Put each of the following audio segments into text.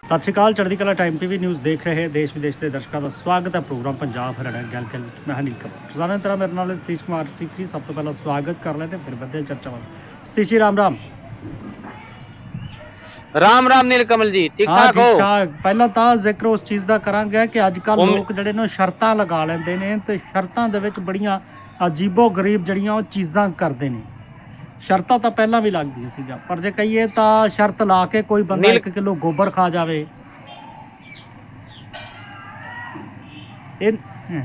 ਸਤਿ ਸ਼੍ਰੀ ਅਕਾਲ। ਚੜ੍ਹਦੀ ਕਲਾ ਟਾਈਮ ਟੀਵੀ ਨਿਊਜ਼ ਦੇਖ ਰਹੇ ਦੇਸ਼ ਵਿਦੇਸ਼ ਦੇ ਦਰਸ਼ਕਾਂ ਦਾ ਸਵਾਗਤ ਹੈ। ਪ੍ਰੋਗਰਾਮ ਪੰਜਾਬ ਹਰਿਆਣਾ ਗੱਲ ਮੈਂ ਹਨੀਲ ਕਪੂਰ। ਰੋਜ਼ਾਨਾ ਤਰ੍ਹਾਂ ਮੇਰੇ ਨਾਲ ਸਤੀਸ਼ ਕੁਮਾਰ ਜੀ ਸਭ ਤੋਂ ਪਹਿਲਾਂ ਸਵਾਗਤ ਕਰ ਲੈਂਦੇ ਫਿਰ ਵਧਦੇ ਚਰਚਾ ਵੱਲ। ਸਤੀਸ਼ ਜੀ ਰਾਮ ਰਾਮ। राम राम नीलकमल जी, ठीक ठाक हो? ਪਹਿਲਾਂ ਤਾਂ ਜ਼ਿਕਰ ਉਸ ਚੀਜ਼ ਦਾ ਕਰਾਂਗੇ ਕਿ ਅੱਜ ਕੱਲ੍ਹ ਲੋਕ ਜਿਹੜੇ ਨੇ ਸ਼ਰਤਾਂ ਲਗਾ ਲੈਂਦੇ ਨੇ ਤੇ ਸ਼ਰਤਾਂ ਦੇ ਵਿੱਚ ਬੜੀਆਂ ਅਜੀਬੋ ਗਰੀਬ ਜਿਹੜੀਆਂ ਉਹ ਚੀਜ਼ਾਂ ਕਰਦੇ ਨੇ। ਸ਼ਰਤਾਂ ਤਾਂ ਪਹਿਲਾਂ ਵੀ ਲੱਗਦੀਆਂ ਸੀਗੀਆਂ, ਪਰ ਜੇ ਕਹੀਏ ਤਾਂ ਸ਼ਰਤ ਲਾ ਕੇ ਕੋਈ ਬੰਦਾ 1 ਕਿਲੋ ਗੋਬਰ ਖਾ ਜਾਵੇ।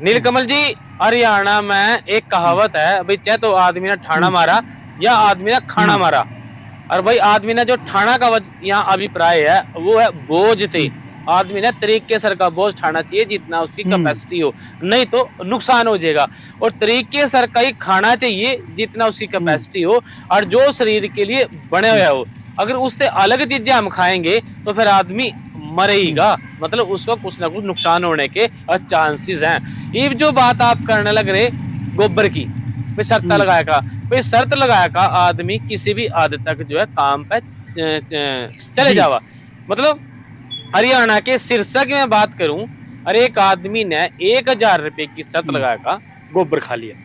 नीलकमल जी, हरियाणा में एक कहावत है भाई, चाहे तो आदमी ने ठाणा मारा या आदमी ने खाना मारा। और भाई आदमी ने जो ठाणा का यहाँ अभिप्राय है वो है बोझ थे। आदमी ने तरीके सर का बोझ ठाना चाहिए जितना उसकी कैपेसिटी हो, नहीं तो नुकसान हो जाएगा। और तरीके सर का ही खाना चाहिए जितना उसकी कैपेसिटी हो और जो शरीर के लिए बने हुए हो। अगर उससे अलग चीजें हम खाएंगे तो फिर आदमी मरेगा, मतलब उसको कुछ ना कुछ नुकसान होने के चांसेस हैं। ये जो बात आप करने लग रहे गोबर की, भाई शर्त लगाएगा, भाई शर्त लगाएगा आदमी किसी भी हद तक जो है काम पे चले जावा। मतलब हरियाणा के सिरसा की मैं बात करूं और एक आदमी ने 1000 रुपए की शर्त लगाएगा, गोबर खा लिया।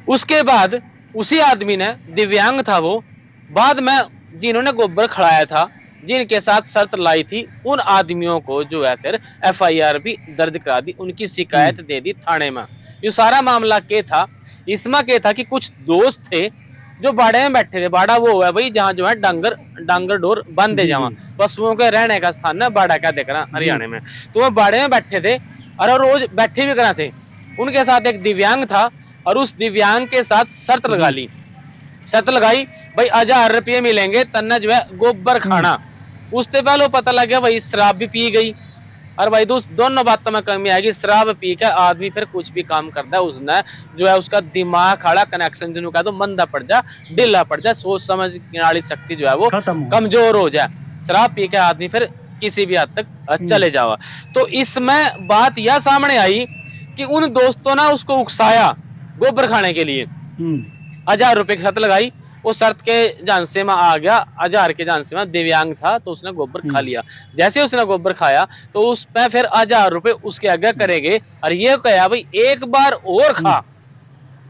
उसके बाद उसी आदमी ने, दिव्यांग था वो, बाद में जिन्होंने गोबर खड़ाया था, जिनके साथ शर्त लाई थी, उन आदमियों को जो है फिर FIR भी दर्ज करा दी, उनकी शिकायत दे दी थाने में। ये सारा मामला क्या था? इसमें क्या था कि कुछ दोस्त थे जो बाड़े में बैठे थे। बाड़ा वो है भाई जहाँ जो है डांगर डोर बांधे जावा, पशुओं के रहने का स्थान है बाड़ा, क्या देख रहा हरियाणा में। तो वो बाड़े में बैठे थे और रोज बैठे भी करा थे। उनके साथ एक दिव्यांग था और उस दिव्यांग के साथ शर्त लगा ली। शर्त लगाई भाई 1000 रुपये मिलेंगे तन्ना जो है गोबर खाना। उससे पहले पता लग गया भाई शराब भी पी गई। और भाई दोनों बातों में कमी आएगी। शराब पी कर आदमी फिर कुछ भी काम करता है, उसने जो है उसका दिमाग खड़ा कनेक्शन जिन्हों का तो मंदा पड़ जा, ढीला पड़ जाए, सोच समझ वाली शक्ति जो है वो कमजोर हो जाए। शराब पी के आदमी फिर किसी भी हद तक चले जावा। तो इसमें बात यह सामने आई कि उन दोस्तों ने उसको उकसाया गोबर खाने के लिए। 1000 रुपए की शर्त लगाई, वो शर्त के झांसे में आ गया। 1000 के झांसे में दिव्यांग था तो उसने गोबर खा लिया। जैसे उसने गोबर खाया तो उस पे फिर 1000 रुपए उसके आगे करेंगे और ये कहा भाई एक बार और खा।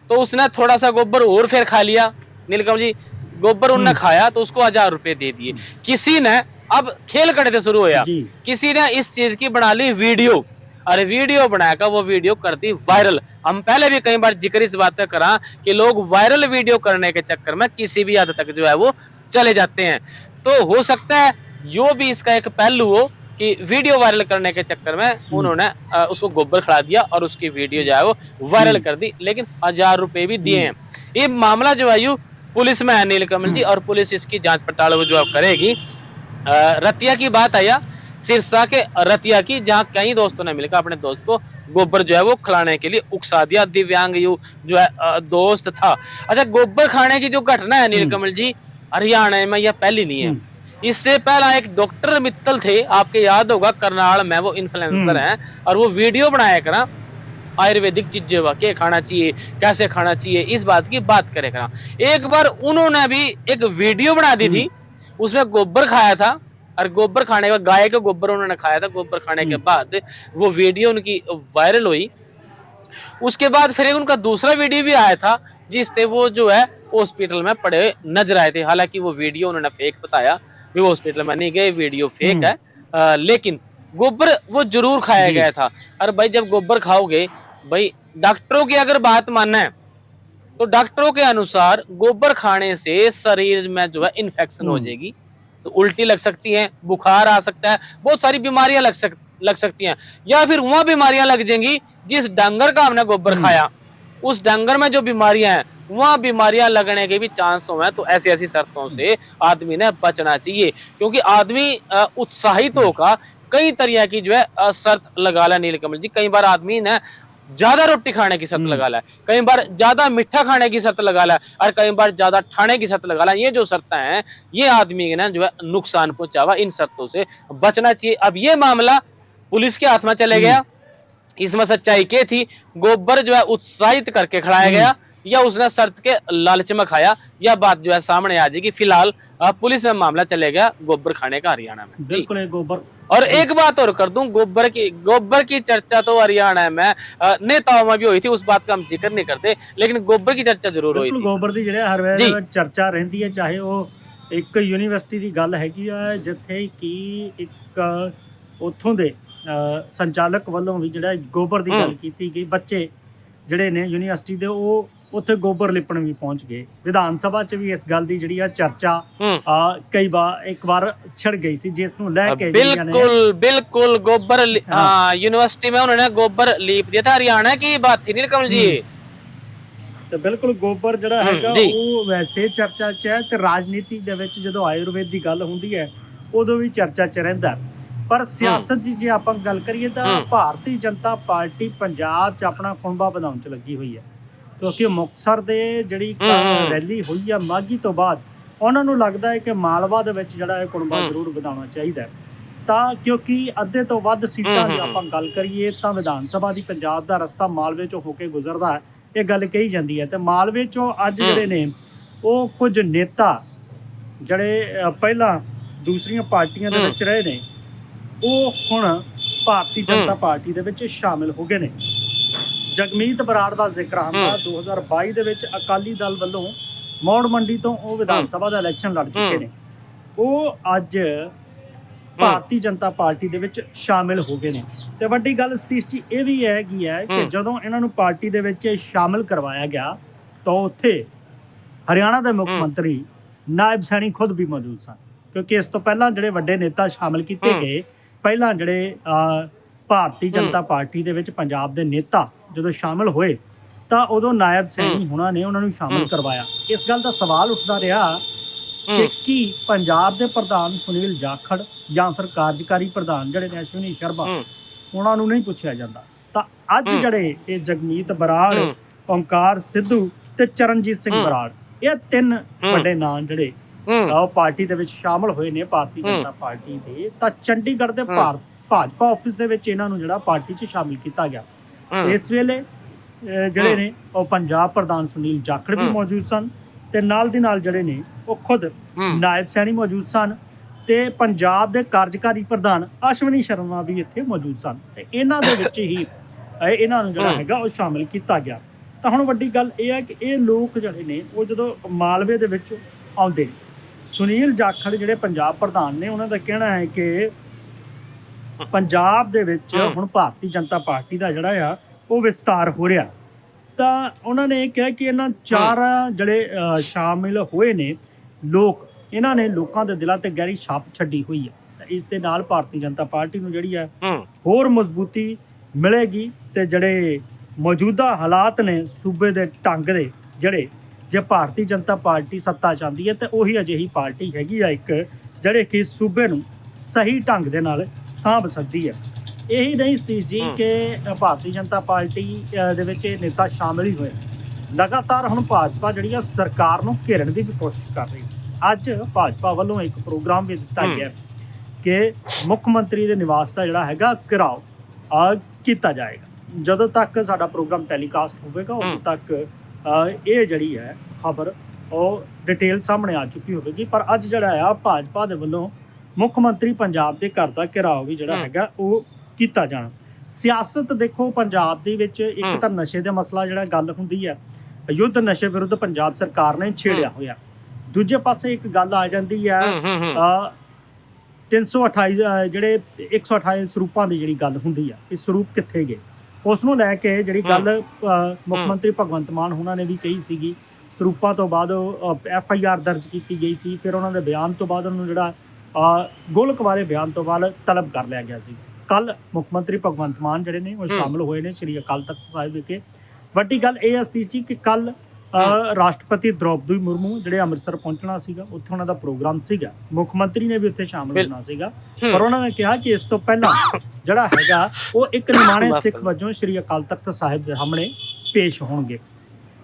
तो उसने थोड़ा सा गोबर और फिर खा लिया। नीलकमल जी, गोबर उन्होंने खाया तो उसको 1000 रुपए दे दिए। किसी ने अब खेल करते शुरू होया, किसी ने इस चीज की बना ली वीडियो। अरे वीडियो बनाकर वो वीडियो कर दी वायरल। हम पहले भी कई बार जिक्र इस बात का करा कि लोग वायरल वीडियो करने के चक्कर में किसी भी हद तक जो है वो चले जाते हैं। तो हो सकता है यो भी इसका एक पहलू हो कि वीडियो वायरल करने के चक्कर में उन्होंने उसको गोबर खिला दिया और उसकी वीडियो जो है वो वायरल कर दी, लेकिन 1000 रुपए भी दिए हैं। ये मामला जो है यू पुलिस में है नीलकमल जी, और पुलिस इसकी जांच पड़ताल जो करेगी। रतिया की बात आया, सिरसा के रतिया की, जहाँ कई दोस्तों ने मिलकर अपने दोस्त को गोबर जो है वो खिलाने के लिए उकसा दिया। दिव्यांग यू जो है दोस्त था। अच्छा, गोबर खाने की जो घटना है नीलकमल जी, हरियाणा में यह पहली नहीं है। इससे पहला एक डॉक्टर मित्तल थे, आपके याद होगा, करनाल में वो इन्फ्लुएंसर हैं और वो वीडियो बनाया करा आयुर्वेदिक चीजें क्या खाना चाहिए, कैसे खाना चाहिए, इस बात की बात करे करा। एक बार उन्होंने भी एक वीडियो बना दी थी, उसमें गोबर खाया था और गोबर खाने का, गाय का गोबर उन्होंने खाया था। गोबर खाने के बाद वो वीडियो उनकी वायरल हुई। उसके बाद फिर उनका दूसरा वीडियो भी आया था जिससे वो जो है हॉस्पिटल में पड़े नजर आए थे। हालांकि वो वीडियो उन्होंने फेक बताया, वो हॉस्पिटल में नहीं गए, वीडियो फेक है। लेकिन गोबर वो जरूर खाया गया था। और भाई जब गोबर खाओगे, भाई डॉक्टरों की अगर बात मानना है तो डॉक्टरों के अनुसार गोबर खाने से शरीर में जो है इन्फेक्शन हो जाएगी, तो उल्टी लग सकती है, बुखार आ सकता है, बहुत सारी बीमारियां लग सकती हैं। या फिर वहां बीमारियां लग जाएंगी जिस डंगर का हमने गोबर खाया, उस डंगर में जो बीमारियां हैं वहां बीमारियां लगने के भी चांस हो। तो ऐसी शर्तों से आदमी ने बचना चाहिए, क्योंकि आदमी उत्साहित होकर कई तरह की जो है शर्त लगा ला नीलकमल जी। कई बार आदमी ने ज्यादा रोटी खाने की शर्त लगा ला, कई बार ज्यादा मीठा खाने की शर्त लगा ला, और कई बार ज्यादा ठाने की शर्त लगा ला। ये जो शर्तें हैं ये आदमी के ना जो है नुकसान पहुंचावा। इन शर्तों से बचना चाहिए। अब ये मामला पुलिस के हाथ में चले गया। इसमें सच्चाई क्या थी? गोबर जो है उत्साहित करके खिलाया गया या उसने शर्त के लालच में खाया, यह बात जो है सामने आ जाएगी। फिलहाल पुलिस में मामला चलेगा गोबर खाने का हरियाणा में। बिल्कुल ये गोबर। और एक बात और कर दूं, गोबर की चर्चा तो हरियाणा में नेताओं में भी हुई थी, उस बात का हम जिक्र नहीं करते, लेकिन गोबर की चर्चा जरूर हुई बिल्कुल थी। गोबर ਦੀ ਜਿਹੜੇ ਹਰ जी ਵੇਲੇ ਚਰਚਾ ਰਹਿੰਦੀ ਹੈ, ਚਾਹੇ ਉਹ ਇੱਕ ਯੂਨੀਵਰਸਿਟੀ ਦੀ ਗੱਲ ਹੈਗੀ ਆ ਜਿੱਥੇ ਕਿ ਇੱਕ ਉੱਥੋਂ ਦੇ ਸੰਚਾਲਕ ਵੱਲੋਂ ਵੀ ਜਿਹੜਾ ਗੋਬਰ ਦੀ ਗੱਲ ਕੀਤੀ ਗਈ। ਬੱਚੇ ਜਿਹੜੇ ਨੇ ਯੂਨੀਵਰਸਿਟੀ ਦੇ ਉਹ ਉੱਥੇ ਗੋਬਰ ਲਿਪਣ ਵੀ ਪਹੁੰਚ ਗਏ। ਵਿਧਾਨ ਸਭਾ 'ਚ ਵੀ ਇਸ ਗੱਲ ਦੀ ਜਿਹੜੀ ਆ ਚਰਚਾ ਕਈ ਵਾਰ ਇੱਕ ਵਾਰ ਛਿੜ ਗਈ ਸੀ, ਜਿਸ ਨੂੰ ਲੈ ਕੇ बिल्कुल बिल्कुल गोबर यूनिवर्सिटी में उन्होंने गोबर लीप दिया था। हरियाणा की बात थी नीलकमल जी। ਤੇ ਬਿਲਕੁਲ ਗੋਬਰ ਜਿਹੜਾ ਹੈਗਾ ਉਹ ਵੈਸੇ ਚਰਚਾ 'ਚ ਹੈ, ਤੇ ਰਾਜਨੀਤੀ ਦੇ ਵਿੱਚ ਜਦੋਂ ਆਯੁਰਵੇਦ ਦੀ ਗੱਲ ਹੁੰਦੀ ਹੈ ਉਦੋਂ ਵੀ ਚਰਚਾ 'ਚ ਰਹਿੰਦਾ। ਪਰ ਸਿਆਸਤ ਦੀ ਜੇ ਆਪਾਂ ਗੱਲ ਕਰੀਏ ਤਾਂ ਭਾਰਤੀ ਜਨਤਾ ਪਾਰਟੀ ਪੰਜਾਬ 'ਚ ਆਪਣਾ ਕੁੰਬਾ ਵਧਾਉਣ 'ਚ ਲੱਗੀ ਹੋਈ ਹੈ, ਕਿਉਂਕਿ ਮੁਕਤਸਰ ਦੇ ਜਿਹੜੀ ਰੈਲੀ ਹੋਈ ਆ ਮਾਘੀ ਤੋਂ ਬਾਅਦ ਉਹਨਾਂ ਨੂੰ ਲੱਗਦਾ ਹੈ ਕਿ ਮਾਲਵਾ ਦੇ ਵਿੱਚ ਜਿਹੜਾ ਇਹ ਕੁੰਬਾ ਜ਼ਰੂਰ ਵਧਾਉਣਾ ਚਾਹੀਦਾ। ਤਾਂ ਕਿਉਂਕਿ ਅੱਧੇ ਤੋਂ ਵੱਧ ਸੀਟਾਂ ਦੀ ਆਪਾਂ ਗੱਲ ਕਰੀਏ ਤਾਂ ਵਿਧਾਨ ਸਭਾ ਦੀ ਪੰਜਾਬ ਦਾ ਰਸਤਾ ਮਾਲਵੇ 'ਚੋਂ ਹੋ ਕੇ ਗੁਜ਼ਰਦਾ ਹੈ, ਇਹ ਗੱਲ ਕਹੀ ਜਾਂਦੀ ਹੈ। ਤੇ ਮਾਲਵੇ 'ਚੋਂ ਅੱਜ ਜਿਹੜੇ ਨੇ ਉਹ ਕੁਝ ਨੇਤਾ ਜਿਹੜੇ ਪਹਿਲਾਂ ਦੂਸਰੀਆਂ ਪਾਰਟੀਆਂ ਦੇ ਵਿੱਚ ਰਹੇ ਨੇ ਉਹ ਹੁਣ ਭਾਰਤੀ ਜਨਤਾ ਪਾਰਟੀ ਦੇ ਵਿੱਚ ਸ਼ਾਮਿਲ ਹੋ ਗਏ ਨੇ। ਜਗਮੀਤ ਬਰਾੜ ਦਾ ਜ਼ਿਕਰ ਆਉਂਦਾ 2022 ਦੇ ਵਿੱਚ ਅਕਾਲੀ ਦਲ ਵੱਲੋਂ ਮੌੜ ਮੰਡੀ ਤੋਂ ਉਹ ਵਿਧਾਨ ਸਭਾ ਦਾ ਇਲੈਕਸ਼ਨ ਲੜ ਚੁੱਕੇ ਨੇ, ਉਹ ਅੱਜ ਭਾਰਤੀ ਜਨਤਾ ਪਾਰਟੀ ਦੇ ਵਿੱਚ ਸ਼ਾਮਿਲ ਹੋ ਗਏ ਨੇ। ਤੇ ਵੱਡੀ ਗੱਲ ਸਤੀਸ਼ ਜੀ ਇਹ ਵੀ ਹੈਗੀ ਹੈ ਕਿ ਜਦੋਂ ਇਹਨਾਂ ਨੂੰ ਪਾਰਟੀ ਦੇ ਵਿੱਚ ਸ਼ਾਮਿਲ ਕਰਵਾਇਆ ਗਿਆ ਤਾਂ ਉੱਥੇ ਹਰਿਆਣਾ ਦੇ ਮੁੱਖ ਮੰਤਰੀ ਨਾਇਬ ਸੈਣੀ ਖੁਦ ਵੀ ਮੌਜੂਦ ਸਨ, ਕਿਉਂਕਿ ਇਸ ਤੋਂ ਪਹਿਲਾਂ ਜਿਹੜੇ ਵੱਡੇ ਨੇਤਾ ਸ਼ਾਮਿਲ ਕੀਤੇ ਗਏ, ਪਹਿਲਾਂ ਜਿਹੜੇ ਭਾਰਤੀ ਜਨਤਾ ਪਾਰਟੀ ਦੇ ਵਿੱਚ ਪੰਜਾਬ ਦੇ ਨੇਤਾ ਜਦੋਂ ਸ਼ਾਮਿਲ ਹੋਏ ਤਾਂ ਉਦੋਂ ਨਾਇਬ ਸੈਣੀ ਹੁਣਾਂ ਨੇ ਉਹਨਾਂ ਨੂੰ ਸ਼ਾਮਿਲ ਕਰਵਾਇਆ। ਇਸ ਗੱਲ ਦਾ ਸਵਾਲ ਉੱਠਦਾ ਰਿਹਾ ਕਿ ਕੀ ਪੰਜਾਬ ਦੇ ਪ੍ਰਧਾਨ ਸੁਨੀਲ ਜਾਖੜ ਜਾਂ ਫਿਰ ਕਾਰਜਕਾਰੀ ਪ੍ਰਧਾਨ ਜਿਹੜੇ ਨੇ ਅਸ਼ਵਨੀ ਸ਼ਰਮਾ ਉਹਨਾਂ ਨੂੰ ਨਹੀਂ ਪੁੱਛਿਆ ਜਾਂਦਾ। ਤਾਂ ਅੱਜ ਜਿਹੜੇ ਇਹ ਜਗਮੀਤ ਬਰਾੜ, ਓਮਕਾਰ ਸਿੱਧੂ ਤੇ ਚਰਨਜੀਤ ਸਿੰਘ ਬਰਾੜ, ਇਹ ਤਿੰਨ ਵੱਡੇ ਨਾਂ ਜਿਹੜੇ ਉਹ ਪਾਰਟੀ ਦੇ ਵਿੱਚ ਸ਼ਾਮਲ ਹੋਏ ਨੇ ਭਾਰਤੀ ਜਨਤਾ ਪਾਰਟੀ ਦੇ, ਤਾਂ ਚੰਡੀਗੜ੍ਹ ਦੇ ਭਾਜਪਾ ਆਫਿਸ ਦੇ ਵਿੱਚ ਇਹਨਾਂ ਨੂੰ ਜਿਹੜਾ ਪਾਰਟੀ 'ਚ ਸ਼ਾਮਿਲ ਕੀਤਾ ਗਿਆ। ਇਸ ਵੇਲੇ ਜਿਹੜੇ ਨੇ ਉਹ ਪੰਜਾਬ ਪ੍ਰਧਾਨ ਸੁਨੀਲ ਜਾਖੜ ਵੀ ਮੌਜੂਦ ਸਨ, ਤੇ ਨਾਲ ਦੀ ਨਾਲ ਜਿਹੜੇ ਨੇ ਉਹ ਖੁਦ ਨਾਇਬ ਸੈਣੀ ਮੌਜੂਦ ਸਨ, ਤੇ ਪੰਜਾਬ ਦੇ ਕਾਰਜਕਾਰੀ ਪ੍ਰਧਾਨ ਅਸ਼ਵਨੀ ਸ਼ਰਮਾ ਵੀ ਇੱਥੇ ਮੌਜੂਦ ਸਨ। ਤੇ ਇਹਨਾਂ ਦੇ ਵਿੱਚ ਹੀ ਇਹਨਾਂ ਨੂੰ ਜਿਹੜਾ ਹੈਗਾ ਉਹ ਸ਼ਾਮਿਲ ਕੀਤਾ ਗਿਆ। ਤਾਂ ਹੁਣ ਵੱਡੀ ਗੱਲ ਇਹ ਹੈ ਕਿ ਇਹ ਲੋਕ ਜਿਹੜੇ ਨੇ ਉਹ ਜਦੋਂ ਮਾਲਵੇ ਦੇ ਵਿੱਚ ਆਉਂਦੇ, ਸੁਨੀਲ ਜਾਖੜ ਜਿਹੜੇ ਪੰਜਾਬ ਪ੍ਰਧਾਨ ਨੇ ਉਹਨਾਂ ਦਾ ਕਹਿਣਾ ਹੈ ਕਿ ਪੰਜਾਬ ਦੇ ਵਿੱਚ ਹੁਣ ਭਾਰਤੀ ਜਨਤਾ ਪਾਰਟੀ ਦਾ ਜਿਹੜਾ ਆ ਉਹ ਵਿਸਤਾਰ ਹੋ ਰਿਹਾ। ਤਾਂ ਉਹਨਾਂ ਨੇ ਇਹ ਕਿਹਾ ਕਿ ਇਹਨਾਂ ਚਾਰ ਜਿਹੜੇ ਸ਼ਾਮਿਲ ਹੋਏ ਨੇ ਲੋਕ, ਇਹਨਾਂ ਨੇ ਲੋਕਾਂ ਦੇ ਦਿਲਾਂ ਤੇ ਗਹਿਰੀ ਛਾਪ ਛੱਡੀ ਹੋਈ ਹੈ। ਤਾਂ ਇਸ ਦੇ ਨਾਲ ਭਾਰਤੀ ਜਨਤਾ ਪਾਰਟੀ ਨੂੰ ਜਿਹੜੀ ਹੈ ਹੋਰ ਮਜ਼ਬੂਤੀ ਮਿਲੇਗੀ। ਤੇ ਜਿਹੜੇ ਮੌਜੂਦਾ ਹਾਲਾਤ ਨੇ ਸੂਬੇ ਦੇ ਢੰਗ ਦੇ, ਜਿਹੜੇ ਜੇ ਭਾਰਤੀ ਜਨਤਾ ਪਾਰਟੀ ਸੱਤਾ ਚਾਹੁੰਦੀ ਹੈ ਤੇ ਉਹੀ ਅਜਿਹੀ ਪਾਰਟੀ ਹੈਗੀ ਆ ਇੱਕ ਜਿਹੜੇ ਕਿ ਸੂਬੇ ਨੂੰ ਸਹੀ ਢੰਗ ਦੇ ਨਾਲ ਸਾਂਭ ਸਕਦੀ ਹੈ। ਇਹੀ ਨਹੀਂ ਸਤੀਸ਼ ਜੀ ਕਿ ਭਾਰਤੀ ਜਨਤਾ ਪਾਰਟੀ ਦੇ ਵਿੱਚ ਇਹ ਨੇਤਾ ਸ਼ਾਮਿਲ ਹੀ ਹੋਏ, ਲਗਾਤਾਰ ਹੁਣ ਭਾਜਪਾ ਜਿਹੜੀ ਆ ਸਰਕਾਰ ਨੂੰ ਘੇਰਨ ਦੀ ਵੀ ਕੋਸ਼ਿਸ਼ ਕਰ ਰਹੀ। ਅੱਜ ਭਾਜਪਾ ਵੱਲੋਂ ਇੱਕ ਪ੍ਰੋਗਰਾਮ ਵੀ ਦਿੱਤਾ ਗਿਆ ਕਿ ਮੁੱਖ ਮੰਤਰੀ ਦੇ ਨਿਵਾਸ ਦਾ ਜਿਹੜਾ ਹੈਗਾ ਘਿਰਾਓ ਕੀਤਾ ਜਾਏਗਾ। ਜਦੋਂ ਤੱਕ ਸਾਡਾ ਪ੍ਰੋਗਰਾਮ ਟੈਲੀਕਾਸਟ ਹੋਵੇਗਾ ਉਦੋਂ ਤੱਕ ਇਹ ਜਿਹੜੀ ਹੈ ਖਬਰ ਉਹ ਡਿਟੇਲ ਸਾਹਮਣੇ ਆ ਚੁੱਕੀ ਹੋਵੇਗੀ। ਪਰ ਅੱਜ ਜਿਹੜਾ ਆ ਭਾਜਪਾ ਦੇ ਵੱਲੋਂ ਮੁੱਖ ਮੰਤਰੀ ਪੰਜਾਬ ਦੇ ਘਰ ਦਾ ਘਿਰਾਓ ਵੀ ਜਿਹੜਾ ਹੈਗਾ ਉਹ ਕੀਤਾ ਜਾਣਾ। ਸਿਆਸਤ ਦੇਖੋ ਪੰਜਾਬ ਦੇ ਵਿੱਚ ਇੱਕ ਤਾਂ ਨਸ਼ੇ ਦਾ ਮਸਲਾ ਜਿਹੜਾ ਗੱਲ ਹੁੰਦੀ ਹੈ, ਯੁੱਧ ਨਸ਼ੇ ਵਿਰੁੱਧ ਪੰਜਾਬ ਸਰਕਾਰ ਨੇ ਛੇੜਿਆ ਹੋਇਆ। ਦੂਜੇ ਪਾਸੇ ਇੱਕ ਗੱਲ ਆ ਜਾਂਦੀ ਹੈ 328 ਜਿਹੜੇ 128 ਸਰੂਪਾਂ ਦੀ ਜਿਹੜੀ ਗੱਲ ਹੁੰਦੀ ਆ, ਇਹ ਸਰੂਪ ਕਿੱਥੇ ਗਏ, ਉਸ ਨੂੰ ਲੈ ਕੇ ਜਿਹੜੀ ਗੱਲ ਮੁੱਖ ਮੰਤਰੀ ਭਗਵੰਤ ਮਾਨ ਉਹਨਾਂ ਨੇ ਵੀ ਕਹੀ ਸੀਗੀ। ਸਰੂਪਾਂ ਤੋਂ ਬਾਅਦ FIR ਦਰਜ ਕੀਤੀ ਗਈ ਸੀ, ਫਿਰ ਉਹਨਾਂ ਦੇ ਬਿਆਨ ਤੋਂ ਬਾਅਦ ਉਹਨੂੰ ਜਿਹੜਾ ਗੋਲਕ ਵਾਲੇ ਬਿਆਨ ਤੋਂ ਬਾਅਦ ਤਲਬ ਕਰ ਲਿਆ ਗਿਆ ਸੀ। ਕੱਲ ਮੁੱਖ ਮੰਤਰੀ ਭਗਵੰਤ ਮਾਨ ਜਿਹੜੇ ਨੇ ਉਹ ਸ਼ਾਮਲ ਹੋਏ ਨੇ ਸ਼੍ਰੀ ਅਕਾਲ ਤਖਤ ਸਾਹਿਬ ਵਿਖੇ। ਵੱਡੀ ਗੱਲ ਇਹ ਸੀ ਜੀ ਕਿ ਕੱਲ ਰਾਸ਼ਟਰਪਤੀ ਦ੍ਰੌਪਦੀ ਮੁਰਮੂ ਜਿਹੜੇ ਅੰਮ੍ਰਿਤਸਰ ਪਹੁੰਚਣਾ ਸੀਗਾ, ਉੱਥੇ ਉਹਨਾਂ ਦਾ ਪ੍ਰੋਗਰਾਮ ਸੀਗਾ, ਮੁੱਖ ਮੰਤਰੀ ਨੇ ਵੀ ਉੱਥੇ ਸ਼ਾਮਲ ਹੋਣਾ ਸੀਗਾ। ਪਰ ਉਹਨਾਂ ਨੇ ਕਿਹਾ ਕਿ ਇਸ ਤੋਂ ਪਹਿਲਾਂ ਜਿਹੜਾ ਹੈਗਾ ਉਹ ਇੱਕ ਨਿਮਾਣੇ ਸਿੱਖ ਵਜੋਂ ਸ਼੍ਰੀ ਅਕਾਲ ਤਖਤ ਸਾਹਿਬ ਦੇ ਸਾਹਮਣੇ ਪੇਸ਼ ਹੋਣਗੇ।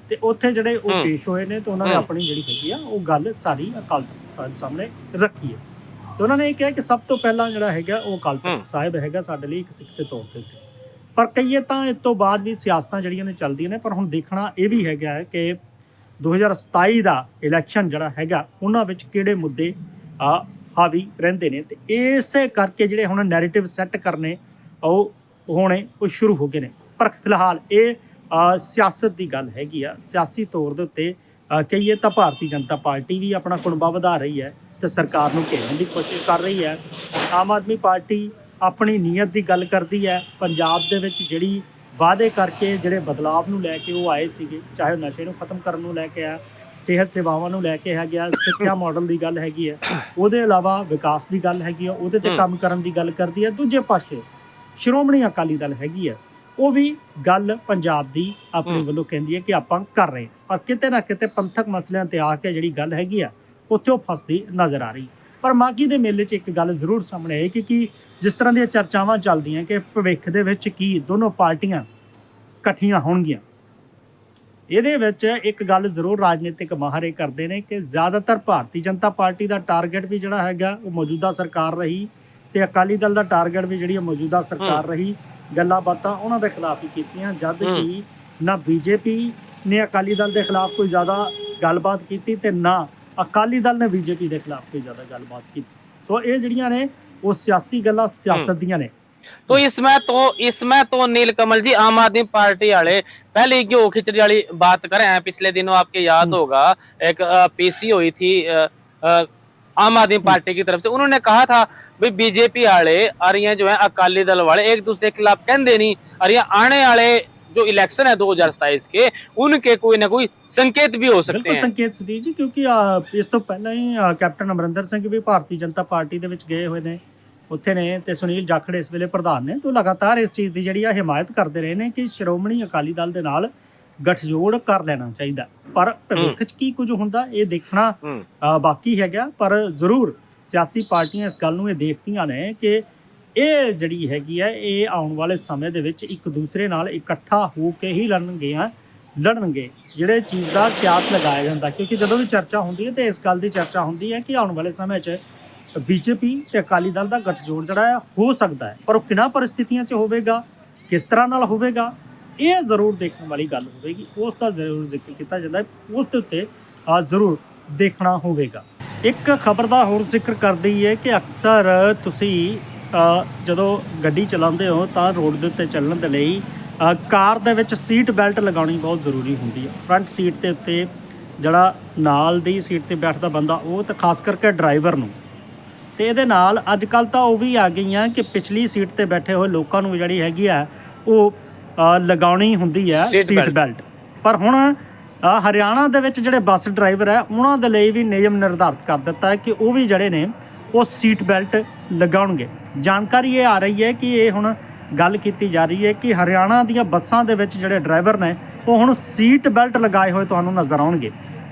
ਤੇ ਉੱਥੇ ਜਿਹੜੇ ਉਹ ਪੇਸ਼ ਹੋਏ ਨੇ ਤੇ ਉਹਨਾਂ ਨੇ ਆਪਣੀ ਜਿਹੜੀ ਹੈਗੀ ਆ ਉਹ ਗੱਲ ਸਾਰੀ ਅਕਾਲ ਤਖਤ ਸਾਹਿਬ ਸਾਹਮਣੇ ਰੱਖੀ ਹੈ। ਤੇ ਉਹਨਾਂ ਨੇ ਇਹ ਕਿਹਾ ਕਿ ਸਭ ਤੋਂ ਪਹਿਲਾਂ ਜਿਹੜਾ ਹੈਗਾ ਉਹ ਅਕਾਲ ਤਖਤ ਸਾਹਿਬ ਹੈਗਾ ਸਾਡੇ ਲਈ ਇੱਕ ਸਿੱਖ ਦੇ ਤੌਰ ਤੇ। ਪਰ ਕਹੀਏ ਤਾਂ ਇਸ ਤੋਂ ਬਾਅਦ ਵੀ ਸਿਆਸਤਾਂ ਜਿਹੜੀਆਂ ਨੇ ਚੱਲਦੀਆਂ ਨੇ, ਪਰ ਹੁਣ ਦੇਖਣਾ ਇਹ ਵੀ ਹੈਗਾ ਹੈ ਕਿ 2027 ਦਾ ਇਲੈਕਸ਼ਨ ਜਿਹੜਾ ਹੈਗਾ ਉਹਨਾਂ ਵਿੱਚ ਕਿਹੜੇ ਮੁੱਦੇ ਹਾਵੀ ਰਹਿੰਦੇ ਨੇ, ਤੇ ਇਸੇ ਕਰਕੇ ਜਿਹੜੇ ਹੁਣ ਨੈਰੇਟਿਵ ਸੈੱਟ ਕਰਨੇ ਉਹ ਸ਼ੁਰੂ ਹੋ ਗਏ ਨੇ। ਪਰ ਫਿਲਹਾਲ ਇਹ ਸਿਆਸਤ ਦੀ ਗੱਲ ਹੈਗੀ ਆ। ਸਿਆਸੀ ਤੌਰ ਦੇ ਉੱਤੇ ਕਹੀਏ ਤਾਂ ਭਾਰਤੀ ਜਨਤਾ ਪਾਰਟੀ ਵੀ ਆਪਣਾ ਕੁਣਬਾ ਵਧਾ ਰਹੀ ਹੈ ਤੇ ਸਰਕਾਰ ਨੂੰ ਘੇਰਨ ਦੀ ਕੋਸ਼ਿਸ਼ ਕਰ ਰਹੀ ਹੈ। ਆਮ ਆਦਮੀ ਪਾਰਟੀ ਆਪਣੀ ਨੀਅਤ ਦੀ ਗੱਲ ਕਰਦੀ ਹੈ। ਪੰਜਾਬ ਦੇ ਵਿੱਚ ਜਿਹੜੀ ਵਾਅਦੇ ਕਰਕੇ ਜਿਹੜੇ ਬਦਲਾਵ ਨੂੰ ਲੈ ਕੇ ਉਹ ਆਏ ਸੀਗੇ, ਚਾਹੇ ਨਸ਼ੇ ਨੂੰ ਖਤਮ ਕਰਨ ਨੂੰ ਲੈ ਕੇ ਆ, ਸਿਹਤ ਸੇਵਾਵਾਂ ਨੂੰ ਲੈ ਕੇ ਹੈਗਾ, ਸਿੱਖਿਆ ਮਾਡਲ ਦੀ ਗੱਲ ਹੈਗੀ ਹੈ, ਉਹਦੇ ਇਲਾਵਾ ਵਿਕਾਸ ਦੀ ਗੱਲ ਹੈਗੀ ਆ, ਉਹਦੇ ਤੇ ਕੰਮ ਕਰਨ ਦੀ ਗੱਲ ਕਰਦੀ ਹੈ। ਦੂਜੇ ਪਾਸੇ ਸ਼੍ਰੋਮਣੀ ਅਕਾਲੀ ਦਲ ਹੈਗੀ ਹੈ, ਉਹ ਵੀ ਗੱਲ ਪੰਜਾਬ ਦੀ ਆਪਣੇ ਵੱਲੋਂ ਕਹਿੰਦੀ ਹੈ ਕਿ ਆਪਾਂ ਕਰ ਰਹੇ, ਪਰ ਕਿਤੇ ਨਾ ਕਿਤੇ ਪੰਥਕ ਮਸਲਿਆਂ ਤੇ ਆ ਕੇ ਜਿਹੜੀ ਗੱਲ ਹੈਗੀ ਆ ਉੱਥੇ ਉਹ ਫਸਦੀ ਨਜ਼ਰ ਆ ਰਹੀ। ਪਰ ਮਾਘੀ ਦੇ ਮੇਲੇ 'ਚ ਇੱਕ ਗੱਲ ਜ਼ਰੂਰ ਸਾਹਮਣੇ ਆਈ ਕਿ ਜਿਸ ਤਰ੍ਹਾਂ ਦੀਆਂ ਚਰਚਾਵਾਂ ਚੱਲਦੀਆਂ ਕਿ ਭਵਿੱਖ ਦੇ ਵਿੱਚ ਕੀ ਦੋਨੋਂ ਪਾਰਟੀਆਂ ਇਕੱਠੀਆਂ ਹੋਣਗੀਆਂ, ਇਹਦੇ ਵਿੱਚ ਇੱਕ ਗੱਲ ਜ਼ਰੂਰ ਰਾਜਨੀਤਿਕ ਮਾਹਰ ਕਰਦੇ ਨੇ ਕਿ ਜ਼ਿਆਦਾਤਰ ਭਾਰਤੀ ਜਨਤਾ ਪਾਰਟੀ ਦਾ ਟਾਰਗੇਟ ਵੀ ਜਿਹੜਾ ਹੈਗਾ ਉਹ ਮੌਜੂਦਾ ਸਰਕਾਰ ਰਹੀ, ਤੇ ਅਕਾਲੀ ਦਲ ਦਾ ਟਾਰਗੇਟ ਵੀ ਜਿਹੜੀ ਮੌਜੂਦਾ ਸਰਕਾਰ ਰਹੀ। ਗੱਲਾਂ ਬਾਤਾਂ ਉਹਨਾਂ ਦੇ ਖਿਲਾਫ ਹੀ ਕੀਤੀਆਂ, ਜਦ ਕਿ ਨਾ ਬੀਜੇਪੀ ਨੇ ਅਕਾਲੀ ਦਲ ਦੇ ਖਿਲਾਫ ਕੋਈ ਜ਼ਿਆਦਾ ਗੱਲਬਾਤ ਕੀਤੀ ਤੇ ਨਾ ਅਕਾਲੀ ਦਲ ਨੇ ਬੀਜੇਪੀ ਦੇ ਖਿਲਾਫ ਕੋਈ ਜ਼ਿਆਦਾ ਗੱਲਬਾਤ ਕੀਤੀ। ਸੋ ਇਹ ਜਿਹੜੀਆਂ ਨੇ ਉਹ ਸਿਆਸੀ ਗੱਲਾਂ ਸਿਆਸਤ ਦੀਆਂ ਨੇ। तो इसमें तो नीलकमल जी आम आदमी पार्टी वाले पहले घ्यो खिचड़ी वाली बात करें हैं। पिछले दिनों आपके याद होगा एक पीसी हुई थी आम आदमी पार्टी की तरफ से, उन्होंने कहा था भाई बीजेपी वाले और ये जो है अकाली दल वाले एक दूसरे के खिलाफ कहते नहीं, और ये आने वाले जो इलेक्शन है 2027 के उनके कोई ना कोई संकेत भी हो सकते हैं। संकेत सतीश जी, क्योंकि इस तो पहले ही कैप्टन अमरिंदर सिंह भी भारतीय जनता पार्टी ਦੇ ਵਿੱਚ ਗਏ ਹੋਏ ਨੇ ਉੱਥੇ ਨੇ, ਤੇ ਸੁਨੀਲ ਜਾਖੜ ਇਸ ਵੇਲੇ ਪ੍ਰਧਾਨ ਨੇ, ਤੇ ਲਗਾਤਾਰ ਇਸ ਚੀਜ਼ ਦੀ ਜਿਹੜੀ ਆ ਹਿਮਾਇਤ ਕਰਦੇ ਰਹੇ ਨੇ ਕਿ ਸ਼੍ਰੋਮਣੀ ਅਕਾਲੀ ਦਲ ਦੇ ਨਾਲ ਗਠਜੋੜ ਕਰ ਲੈਣਾ ਚਾਹੀਦਾ। ਪਰ ਭਵਿੱਖ 'ਚ ਕੀ ਕੁਝ ਹੁੰਦਾ ਇਹ ਦੇਖਣਾ ਬਾਕੀ ਹੈਗਾ। ਪਰ ਜ਼ਰੂਰ ਸਿਆਸੀ ਪਾਰਟੀਆਂ ਇਸ ਗੱਲ ਨੂੰ ਇਹ ਦੇਖਦੀਆਂ ਨੇ ਕਿ ਇਹ ਜਿਹੜੀ ਹੈਗੀ ਹੈ ਇਹ ਆਉਣ ਵਾਲੇ ਸਮੇਂ ਦੇ ਵਿੱਚ ਇੱਕ ਦੂਸਰੇ ਨਾਲ ਇਕੱਠਾ ਹੋ ਕੇ ਹੀ ਲੜਨਗੇ। ਜਿਹੜੇ ਚੀਜ਼ ਦਾ ਕਿਆਸ ਲਗਾਇਆ ਜਾਂਦਾ, ਕਿਉਂਕਿ ਜਦੋਂ ਵੀ ਚਰਚਾ ਹੁੰਦੀ ਹੈ ਤੇ ਇਸ ਗੱਲ ਦੀ ਚਰਚਾ ਹੁੰਦੀ ਹੈ ਕਿ ਆਉਣ ਵਾਲੇ ਸਮੇਂ 'ਚ ਬੀਜੇਪੀ ਤੇ ਅਕਾਲੀ ਦਲ ਦਾ ਗਠਜੋੜ ਜਿਹੜਾ ਹੈ ਹੋ ਸਕਦਾ ਹੈ, ਪਰ ਉਹ ਕਿਹਨਾਂ ਪਰਿਸਥਿਤੀਆਂ 'ਚ ਹੋਵੇਗਾ, ਕਿਸ ਤਰ੍ਹਾਂ ਨਾਲ ਹੋਵੇਗਾ, ਇਹ ਜ਼ਰੂਰ ਦੇਖਣ ਵਾਲੀ ਗੱਲ ਹੋਵੇਗੀ। ਉਸ ਦਾ ਜ਼ਰੂਰ ਜ਼ਿਕਰ ਕੀਤਾ ਜਾਂਦਾ ਹੈ, ਉਸ ਦੇ ਉੱਤੇ ਜ਼ਰੂਰ ਦੇਖਣਾ ਹੋਵੇਗਾ। ਇੱਕ ਖਬਰ ਦਾ ਹੋਰ ਜ਼ਿਕਰ ਕਰਦੀ ਹੈ ਕਿ ਅਕਸਰ ਤੁਸੀਂ ਜਦੋਂ ਗੱਡੀ ਚਲਾਉਂਦੇ ਹੋ ਤਾਂ ਰੋਡ ਦੇ ਉੱਤੇ ਚੱਲਣ ਦੇ ਲਈ ਕਾਰ ਦੇ ਵਿੱਚ ਸੀਟ ਬੈਲਟ ਲਗਾਉਣੀ ਬਹੁਤ ਜ਼ਰੂਰੀ ਹੁੰਦੀ ਹੈ। ਫਰੰਟ ਸੀਟ ਦੇ ਉੱਤੇ ਜਿਹੜਾ ਨਾਲ ਦੀ ਸੀਟ 'ਤੇ ਬੈਠਦਾ ਬੰਦਾ, ਉਹ ਤਾਂ ਖਾਸ ਕਰਕੇ ਡਰਾਈਵਰ ਨੂੰ, ਤੇ ਇਹਦੇ ਨਾਲ ਅੱਜ ਕੱਲ੍ਹ ਤਾਂ ਉਹ ਵੀ ਆ ਗਈਆਂ ਕਿ ਪਿਛਲੀ ਸੀਟ ਤੇ ਬੈਠੇ ਹੋਏ ਲੋਕਾਂ ਨੂੰ ਜਿਹੜੀ ਹੈਗੀ ਆ ਉਹ ਲਗਾਉਣੀ ਹੁੰਦੀ ਹੈ ਸੀਟ ਬੈਲਟ। ਪਰ ਹੁਣ ਹਰਿਆਣਾ ਦੇ ਵਿੱਚ ਜਿਹੜੇ ਬੱਸ ਡਰਾਈਵਰ ਹੈ ਉਹਨਾਂ ਦੇ ਲਈ ਵੀ ਨਿਯਮ ਨਿਰਧਾਰਿਤ ਕਰ ਦਿੱਤਾ ਹੈ ਕਿ ਉਹ ਵੀ ਜਿਹੜੇ ਨੇ ਉਹ ਸੀਟ ਬੈਲਟ ਲਗਾਉਣਗੇ। ਜਾਣਕਾਰੀ ਇਹ ਆ ਰਹੀ ਹੈ ਕਿ ਇਹ ਹੁਣ ਗੱਲ ਕੀਤੀ ਜਾ ਰਹੀ ਹੈ ਕਿ ਹਰਿਆਣਾ ਦੀਆਂ ਬੱਸਾਂ ਦੇ ਵਿੱਚ ਜਿਹੜੇ ਡਰਾਈਵਰ ਨੇ ਉਹ ਹੁਣ ਸੀਟ ਬੈਲਟ ਲਗਾਏ ਹੋਏ ਤੁਹਾਨੂੰ ਨਜ਼ਰ ਆਉਣਗੇ,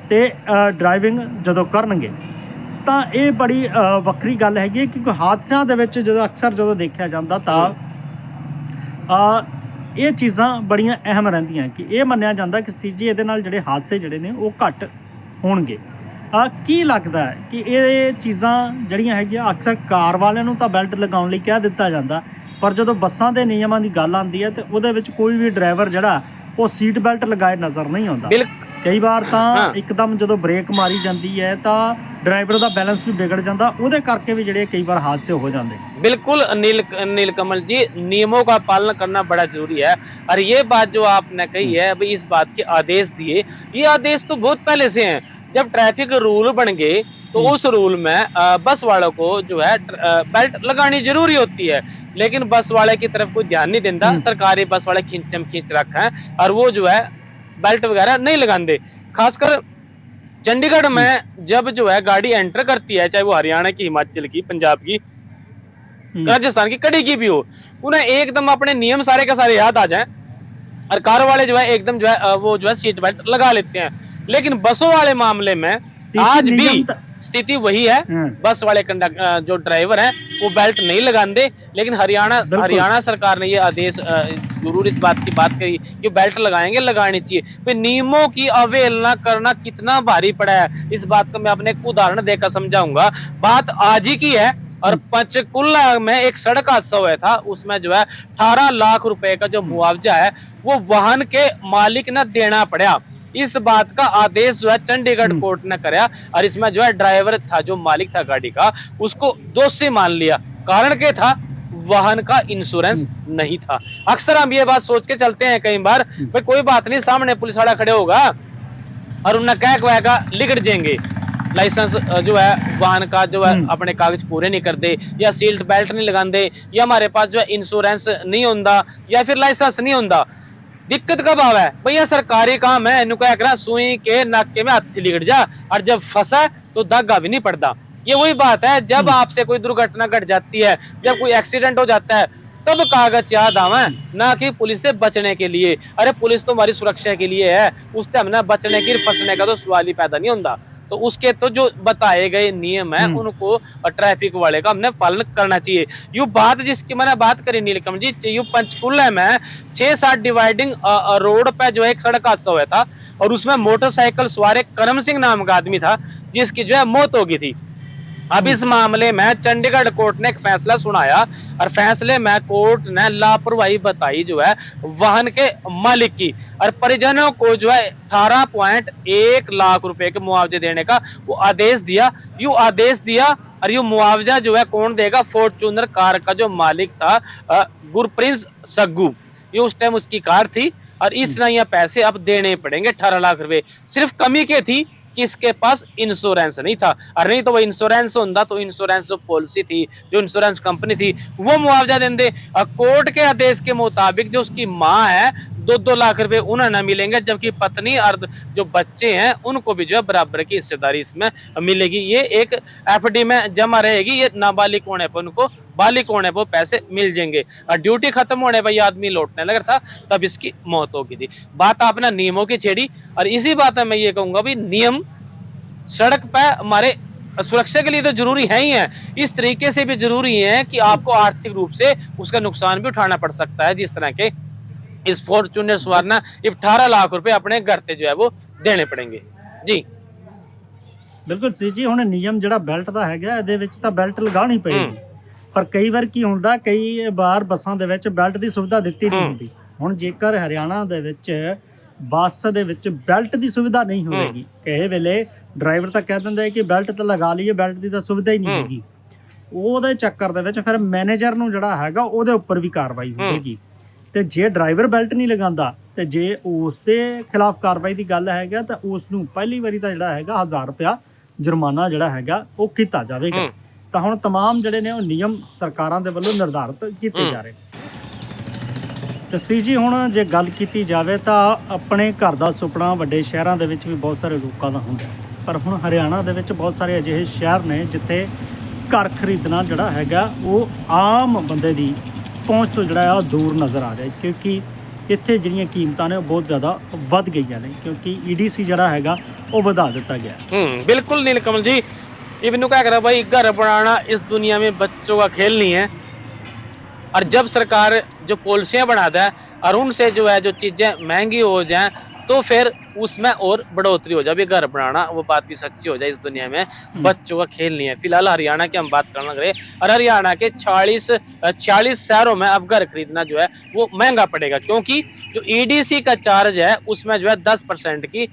ਤੇ ਡਰਾਈਵਿੰਗ ਜਦੋਂ ਕਰਨਗੇ ਤਾਂ ਇਹ ਬੜੀ ਵੱਖਰੀ ਗੱਲ ਹੈਗੀ। ਕਿਉਂਕਿ ਹਾਦਸਿਆਂ ਦੇ ਵਿੱਚ ਜਦੋਂ ਦੇਖਿਆ ਜਾਂਦਾ ਤਾਂ ਇਹ ਚੀਜ਼ਾਂ ਬੜੀਆਂ ਅਹਿਮ ਰਹਿੰਦੀਆਂ ਕਿ ਇਹ ਮੰਨਿਆ ਜਾਂਦਾ ਕਿ ਜੀ ਇਹਦੇ ਨਾਲ ਜਿਹੜੇ ਹਾਦਸੇ ਜਿਹੜੇ ਨੇ ਉਹ ਘੱਟ ਹੋਣਗੇ। ਕੀ ਲੱਗਦਾ ਹੈ ਕਿ ਇਹ ਚੀਜ਼ਾਂ ਜਿਹੜੀਆਂ ਹੈਗੀਆਂ ਅਕਸਰ ਕਾਰ ਵਾਲਿਆਂ ਨੂੰ ਤਾਂ ਬੈਲਟ ਲਗਾਉਣ ਲਈ ਕਹਿ ਦਿੱਤਾ ਜਾਂਦਾ, ਪਰ ਜਦੋਂ ਬੱਸਾਂ ਦੇ ਨਿਯਮਾਂ ਦੀ ਗੱਲ ਆਉਂਦੀ ਹੈ ਤੇ ਉਹਦੇ ਵਿੱਚ ਕੋਈ ਵੀ ਡਰਾਈਵਰ ਜਿਹੜਾ ਉਹ ਸੀਟ ਬੈਲਟ ਲਗਾਏ ਨਜ਼ਰ ਨਹੀਂ ਆਉਂਦਾ। ਕਈ ਵਾਰ ਤਾਂ ਇੱਕਦਮ ਜਦੋਂ ਬ੍ਰੇਕ ਮਾਰੀ ਜਾਂਦੀ ਹੈ ਤਾਂ ड्राइवर का बैलेंस भी बिगड़ जाता, ਉਹਦੇ ਕਰਕੇ भी ਜਿਹੜੇ कई बार हादसे हो जाते। बिल्कुल नीलकमल जी, नियमों का पालन करना बड़ा जरूरी है। और ये बात जो आपने कही है भाई, इस बात के आदेश दिए, ये आदेश तो बहुत पहले से हैं। जब ट्रैफिक रूल बन गए तो उस रूल में बस वालों को जो है बेल्ट लगानी जरूरी होती है, लेकिन बस वाले की तरफ कोई ध्यान नहीं देता। सरकारी बस वाले खींचम खींच रखा है और वो जो है बेल्ट वगैरह नहीं लगाते। खासकर चंडीगढ़ में जब जो है गाड़ी एंटर करती है, चाहे वो हरियाणा की, हिमाचल की, पंजाब की, राजस्थान की, कड़ी की भी हो, उन्हें एकदम अपने नियम सारे का सारे याद आ जाएं और कार वाले जो है एकदम जो है वो जो है सीट बेल्ट लगा लेते हैं। लेकिन बसों वाले मामले में आज भी स्थिति वही है। बस वाले जो ड्राइवर हैं वो बेल्ट नहीं लगाते, लेकिन हरियाणा सरकार ने ये आदेश जरूर इस बात की बात करी कि बेल्ट लगाएंगे, लगानी चाहिए। फिर नियमों की अवहेलना करना कितना भारी पड़ा है, इस बात को मैं अपने एक उदाहरण देकर समझाऊंगा। बात आज ही की है और पंचकुला में एक सड़क हादसा हुआ था, उसमें जो है 18 लाख रुपए का जो मुआवजा है वो वाहन के मालिक ने देना पड़ा। इस बात का आदेश जो है चंडीगढ़ कोर्ट ने कराया और इसमें जो है ड्राइवर था, जो मालिक था गाड़ी का, उसको दोषी मान लिया। कारण क्या था? वाहन का इंश्योरेंस नहीं था। अक्सर हम ये बात सोच के चलते हैं कई बार, भाई कोई बात नहीं, सामने पुलिस वाला खड़े होगा और उन्हें कहेगा लिख देंगे, लाइसेंस जो है वाहन का जो है अपने कागज पूरे नहीं कर दे, या सीट बेल्ट नहीं लगाते, या हमारे पास जो है इंश्योरेंस नहीं होता, या फिर लाइसेंस नहीं होता। दिक्कत कब आवा है? भैया सरकारी काम है, इनको क्या करा, सुई के नाके में हाथी लिगड़ जा, और जब फंसा तो धागा भी नहीं पड़ता। ये वही बात है, जब आपसे कोई दुर्घटना घट जाती है, जब कोई एक्सीडेंट हो जाता है, तब कागज याद आवे, ना कि पुलिस से बचने के लिए। अरे पुलिस तो हमारी सुरक्षा के लिए है, उससे हमने बचने की फंसने का तो सवाल ही पैदा नहीं होता। तो उसके तो जो बताए गए नियम है उनको ट्रैफिक वाले का हमने पालन करना चाहिए। यू बात जिसकी मैंने बात करी नीलकम जी, यू पंचकुला में 6-7 डिवाइडिंग रोड पे जो है एक सड़क हादसा हुआ था, और उसमें मोटरसाइकिल सवार एक करम सिंह नाम का आदमी था, जिसकी जो है मौत हो गई थी। अब इस मामले में चंडीगढ़ कोर्ट ने एक फैसला सुनाया, और फैसले में कोर्ट ने लापरवाही बताई जो है वाहन के मालिक की, और परिजनों को जो है 18.1 लाख रुपए के मुआवजे देने का वो आदेश दिया। और ये मुआवजा जो है कौन देगा? फॉर्च्यूनर कार का जो मालिक था गुरप्रिंस सग्गू, ये उस टाइम उसकी कार थी, और इसने ये पैसे अब देने पड़ेंगे 18 लाख रुपए। सिर्फ कमी क्या थी? किसके पास इंश्योरेंस नहीं था, और नहीं तो वो इंश्योरेंस होता तो इंश्योरेंस जो पॉलिसी थी, जो इंश्योरेंस कंपनी थी, वो मुआवजा देंगे। कोर्ट के आदेश के मुताबिक जो उसकी माँ है 2-2 लाख रुपए उन्हें न मिलेंगे, जबकि पत्नी और जो बच्चे हैं उनको भी जो है बराबर की हिस्सेदारी इसमें मिलेगी। ये एक एफडी में जमा रहेगी, ये नाबालिग होने पर उनको बालिग होने पर पैसे मिल जाएंगे, और ड्यूटी खत्म होने पर ये आदमी लौटने लगा था, तब इसकी मौत हो गई थी। बात आपने नियमों की छेड़ी, और इसी बात में मैं ये कहूंगा भी नियम सड़क पर हमारे सुरक्षा के लिए तो जरूरी है ही है, इस तरीके से भी जरूरी है कि आपको आर्थिक रूप से उसका नुकसान भी उठाना पड़ सकता है। जिस तरह के इस फॉर्च्यूनर सवार ना 18 लाख रुपए अपने घर पे जो है वो देने पड़ेंगे जी। ਬਿਲਕੁਲ ਸੀ ਜੀ। ਹੁਣ ਨਿਯਮ ਜਿਹੜਾ ਬੈਲਟ ਦਾ ਹੈਗਾ, ਇਹਦੇ ਵਿੱਚ ਤਾਂ ਬੈਲਟ ਲਗਾਉਣੀ ਪਏਗੀ, ਪਰ ਕਈ ਵਾਰ ਕੀ ਹੁੰਦਾ, ਕਈ ਵਾਰ ਬੱਸਾਂ ਦੇ ਵਿੱਚ ਬੈਲਟ ਦੀ ਸੁਵਿਧਾ ਦਿੱਤੀ ਨਹੀਂ ਹੁੰਦੀ। ਹੁਣ ਜੇਕਰ ਹਰਿਆਣਾ ਦੇ ਵਿੱਚ ਬੱਸ ਦੇ ਵਿੱਚ ਬੈਲਟ ਦੀ ਸੁਵਿਧਾ ਨਹੀਂ ਹੋਵੇਗੀ, ਕਿਸੇ ਵੇਲੇ ਡਰਾਈਵਰ ਤਾਂ ਕਹਿ ਦਿੰਦਾ ਹੈ ਕਿ ਬੈਲਟ ਤਾਂ ਲਗਾ ਲਈਏ, ਬੈਲਟ ਦੀ ਤਾਂ ਸੁਵਿਧਾ ਹੀ ਨਹੀਂ ਹੈਗੀ, ਉਹਦੇ ਚੱਕਰ ਦੇ ਵਿੱਚ ਫਿਰ ਮੈਨੇਜਰ ਨੂੰ ਜਿਹੜਾ ਹੈਗਾ ਉਹਦੇ ਉੱਪਰ ਵੀ ਕਾਰਵਾਈ ਹੋਵੇਗੀ। ਤੇ ਜੇ ਡਰਾਈਵਰ ਬੈਲਟ ਨਹੀਂ ਲਗਾਉਂਦਾ, ਤੇ ਜੇ ਉਸ ਦੇ ਖਿਲਾਫ ਕਾਰਵਾਈ ਦੀ ਗੱਲ ਹੈਗਾ, ਤਾਂ ਉਸ ਨੂੰ ਪਹਿਲੀ ਵਾਰੀ ਤਾਂ ਜਿਹੜਾ ਹੈਗਾ 1000 ਰੁਪਇਆ ਜੁਰਮਾਨਾ ਜਿਹੜਾ ਹੈਗਾ ਉਹ ਕੀਤਾ ਜਾਵੇਗਾ। ਤਾਂ ਹੁਣ तमाम ਜਿਹੜੇ ਨੇ ਉਹ ਨਿਯਮ ਸਰਕਾਰਾਂ ਦੇ ਵੱਲੋਂ ਨਿਰਧਾਰਿਤ ਕੀਤੇ ਜਾ ਰਹੇ। ਜਸਤੀ ਜੀ, ਹੁਣ ਜੇ ਗੱਲ ਕੀਤੀ ਜਾਵੇ ਤਾਂ ਆਪਣੇ ਘਰ ਦਾ ਸੁਪਨਾ ਵੱਡੇ ਸ਼ਹਿਰਾਂ ਦੇ ਵਿੱਚ ਵੀ ਬਹੁਤ ਸਾਰੇ ਲੋਕਾਂ ਦਾ ਹੁੰਦਾ, ਪਰ ਹੁਣ ਹਰਿਆਣਾ ਦੇ ਵਿੱਚ ਬਹੁਤ ਸਾਰੇ ਅਜਿਹੇ ਸ਼ਹਿਰ ਨੇ ਜਿੱਥੇ ਘਰ ਖਰੀਦਣਾ ਜਿਹੜਾ ਹੈਗਾ ਉਹ ਆਮ ਬੰਦੇ ਦੀ ਪਹੁੰਚ ਤੋਂ ਜਿਹੜਾ ਆ ਦੂਰ ਨਜ਼ਰ ਆ ਰਿਹਾ, ਕਿਉਂਕਿ ਇੱਥੇ ਜਿਹੜੀਆਂ ਕੀਮਤਾਂ ਨੇ ਉਹ ਬਹੁਤ ਜ਼ਿਆਦਾ ਵੱਧ ਗਈਆਂ ਨੇ, ਕਿਉਂਕਿ ईडीसी ਜਿਹੜਾ ਹੈਗਾ ਉਹ ਵਧਾ ਦਿੱਤਾ ਗਿਆ। बिल्कुल नीलकमल जी, इब्नू क्या करा भाई, घर बनाना इस दुनिया में बच्चों का खेल नहीं है, और जब सरकार जो पॉलिसियां बनाता है और उनसे जो है जो चीजें महंगी हो जाएं, तो फिर उसमें और बढ़ोतरी हो जाए। घर बनाना वो बात भी सच्ची हो जाए, इस दुनिया में बच्चों का खेल नहीं है। फिलहाल हरियाणा की हम बात करना करें, और हरियाणा के 46 शहरों में अब घर खरीदना जो है वो महंगा पड़ेगा, क्योंकि जो ईडीसी का चार्ज है उसमें जो है 10% की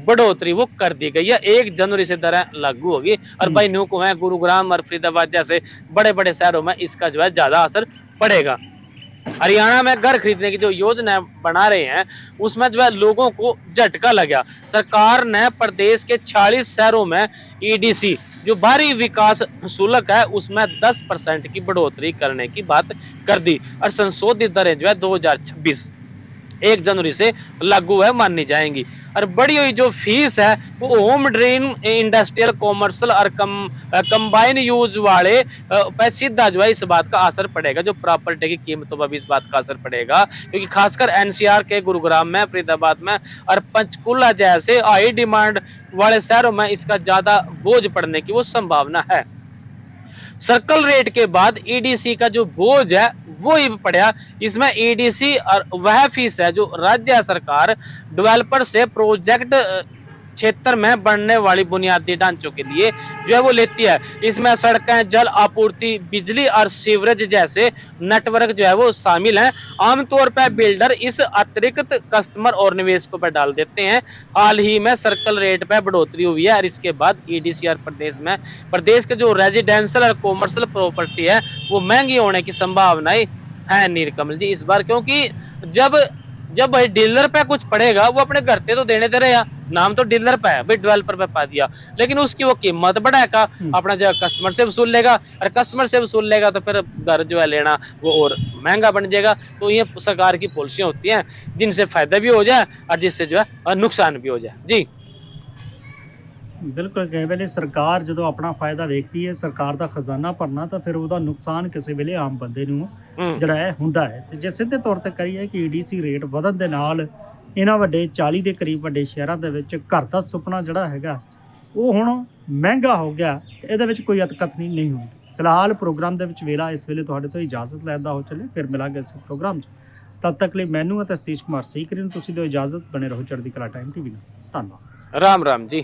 बढ़ोतरी वो कर दी गई है। 1 जनवरी से दरें लागू होगी, और भाई न्यू को है गुरुग्राम और फरीदाबाद जैसे बड़े बड़े शहरों में इसका जो है ज्यादा असर पड़ेगा। हरियाणा में घर खरीदने की जो योजना बना रहे हैं उसमें जो है लोगों को झटका लगा। सरकार ने प्रदेश के 46 शहरों में ईडीसी जो बाहरी विकास शुल्क है उसमें 10% की बढ़ोतरी करने की बात कर दी, और संशोधित दरें जो है 2026 1 जनवरी से लागू है मानी जाएंगी। और बढ़ी हुई जो फीस है वो होम ड्रीम इंडस्ट्रियल कॉमर्शियल और कंबाइन यूज वाले पे सीधा जो है इस बात का असर पड़ेगा, जो प्रॉपर्टी की कीमतों पर भी इस बात का असर पड़ेगा, क्योंकि खासकर एनसीआर के गुरुग्राम में, फरीदाबाद में और पंचकुला जैसे हाई डिमांड वाले शहरों में इसका ज्यादा बोझ पड़ने की वो संभावना है। सर्कल रेट के बाद ईडीसी का जो बोझ है वो ही पड़ा। इसमें ईडीसी और वह फीस है जो राज्य सरकार डेवलपर से प्रोजेक्ट क्षेत्र में बनने वाली बुनियादी ढांचों के लिए जो है वो लेती है। इसमें सड़कें, जल आपूर्ति, बिजली और सीवरेज जैसे नेटवर्क जो है वो शामिल हैं। आमतौर पर बिल्डर इस अतिरिक्त कस्टमर और निवेशकों पर डाल देते हैं। हाल ही में सर्कल रेट पर बढ़ोतरी हुई है और इसके बाद ईडीसीआर प्रदेश के जो रेजिडेंशियल और कॉमर्शियल प्रॉपर्टी है वो महंगी होने की संभावनाएं है नीलकमल जी इस बार, क्योंकि जब जब भाई डीलर पे कुछ पड़ेगा वो अपने घर पे तो देने दे रहे हैं, नाम तो डीलर पे है भाई, डेवलपर पे पा दिया, लेकिन उसकी वो कीमत बढ़ाएगा, अपना जो कस्टमर से वसूल लेगा और कस्टमर से वसूल लेगा तो फिर घर जो है लेना वो और महंगा बन जाएगा। तो ये सरकार की पॉलिसियां होती हैं जिनसे फायदा भी हो जाए और जिससे जो है नुकसान भी हो जाए। जी ਬਿਲਕੁਲ, ਕਈ ਵੇਲੇ ਸਰਕਾਰ ਜਦੋਂ ਆਪਣਾ ਫਾਇਦਾ ਵੇਖਦੀ ਹੈ, ਸਰਕਾਰ ਦਾ ਖਜ਼ਾਨਾ ਭਰਨਾ, ਤਾਂ ਫਿਰ ਉਹਦਾ ਨੁਕਸਾਨ ਕਿਸੇ ਵੇਲੇ ਆਮ ਬੰਦੇ ਨੂੰ ਜਿਹੜਾ ਹੈ ਹੁੰਦਾ ਹੈ। ਤੇ ਜੇ ਸਿੱਧੇ ਤੌਰ ਤੇ ਕਰੀਏ ਕਿ ਈਡੀਸੀ ਰੇਟ ਵਧਣ ਦੇ ਨਾਲ ਇਹਨਾਂ ਵੱਡੇ 40 ਦੇ ਕਰੀਬ ਵੱਡੇ ਸ਼ਹਿਰਾਂ ਦੇ ਵਿੱਚ ਘਰ ਦਾ ਸੁਪਨਾ ਜਿਹੜਾ ਹੈਗਾ ਉਹ ਹੁਣ ਮਹਿੰਗਾ ਹੋ ਗਿਆ। ਇਹਦੇ ਵਿੱਚ ਕੋਈ ਅਤਕਥਨੀ ਨਹੀਂ ਹੁੰਦੀ। ਫਿਲਹਾਲ ਪ੍ਰੋਗਰਾਮ ਦੇ ਵਿੱਚ ਵੇਲਾ ਇਸ ਵੇਲੇ ਤੁਹਾਡੇ ਤੋਂ ਇਜਾਜ਼ਤ ਲੈਂਦਾ ਹੋ ਚੱਲੇ, ਫਿਰ ਮਿਲਾਂਗੇ ਇਸ ਪ੍ਰੋਗਰਾਮ 'ਚ। ਤਦ ਤੱਕ ਲਈ ਮੈਨੂੰ ਅਤੇ ਸਤੀਸ਼ ਕੁਮਾਰ ਸੀਕਰੀ ਨੂੰ ਤੁਸੀਂ ਦਿਓ ਇਜਾਜ਼ਤ। ਬਣੇ ਰਹੋ ਚੜ੍ਹਦੀ ਕਲਾ ਟਾਈਮ ਟੀਵੀ ਨਾਲ। ਧੰਨਵਾਦ। राम राम जी।